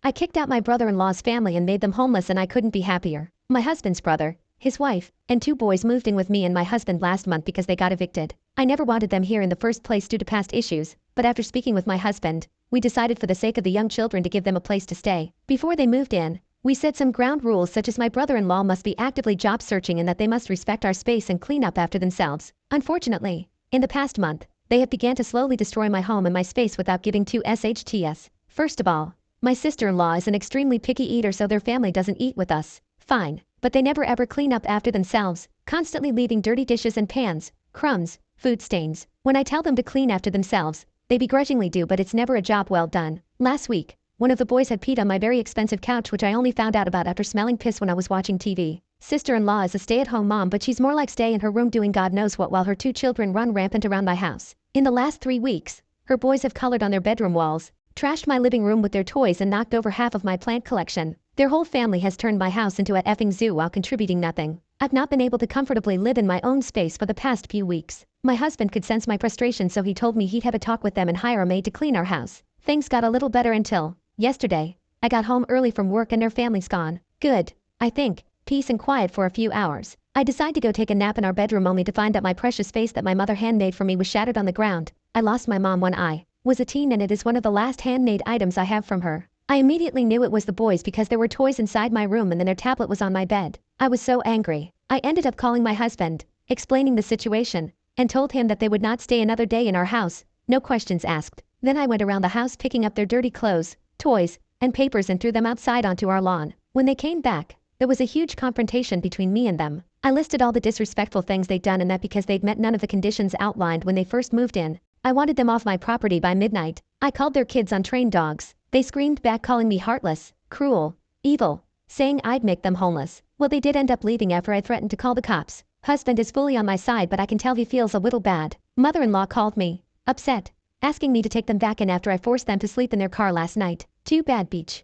I kicked out my brother-in-law's family and made them homeless, and I couldn't be happier. My husband's brother, his wife, and 2 boys moved in with me and my husband last month because they got evicted. I never wanted them here in the first place due to past issues, but after speaking with my husband, we decided for the sake of the young children to give them a place to stay. Before they moved in, we set some ground rules, such as my brother-in-law must be actively job searching and that they must respect our space and clean up after themselves. Unfortunately, in the past month, they have began to slowly destroy my home and my space without giving 2 shits. First of all, my sister-in-law is an extremely picky eater, so their family doesn't eat with us. Fine, but they never ever clean up after themselves, constantly leaving dirty dishes and pans, crumbs, food stains. When I tell them to clean after themselves, they begrudgingly do, but it's never a job well done. Last week, one of the boys had peed on my very expensive couch, which I only found out about after smelling piss when I was watching TV. Sister-in-law is a stay-at-home mom, but she's more like stay in her room doing God knows what while her 2 children run rampant around my house. In the last 3 weeks, her boys have colored on their bedroom walls, trashed my living room with their toys, and knocked over half of my plant collection. Their whole family has turned my house into a effing zoo while contributing nothing. I've not been able to comfortably live in my own space for the past few weeks. My husband could sense my frustration, so he told me he'd have a talk with them and hire a maid to clean our house. Things got a little better until yesterday. I got home early from work and their family's gone. Good, I think. Peace and quiet for a few hours. I decide to go take a nap in our bedroom, only to find that my precious vase that my mother handmade for me was shattered on the ground. I lost my mom when I was a teen, and it is one of the last handmade items I have from her. I immediately knew it was the boys because there were toys inside my room and then their tablet was on my bed. I was so angry. I ended up calling my husband, explaining the situation, and told him that they would not stay another day in our house, no questions asked. Then I went around the house picking up their dirty clothes, toys, and papers and threw them outside onto our lawn. When they came back, there was a huge confrontation between me and them. I listed all the disrespectful things they'd done and that because they'd met none of the conditions outlined when they first moved in, I wanted them off my property by midnight. I called their kids untrained dogs. They screamed back, calling me heartless, cruel, evil, saying I'd make them homeless. Well, they did end up leaving after I threatened to call the cops. Husband is fully on my side, but I can tell he feels a little bad. Mother-in-law called me, upset, asking me to take them back in after I forced them to sleep in their car last night. Too bad, beach.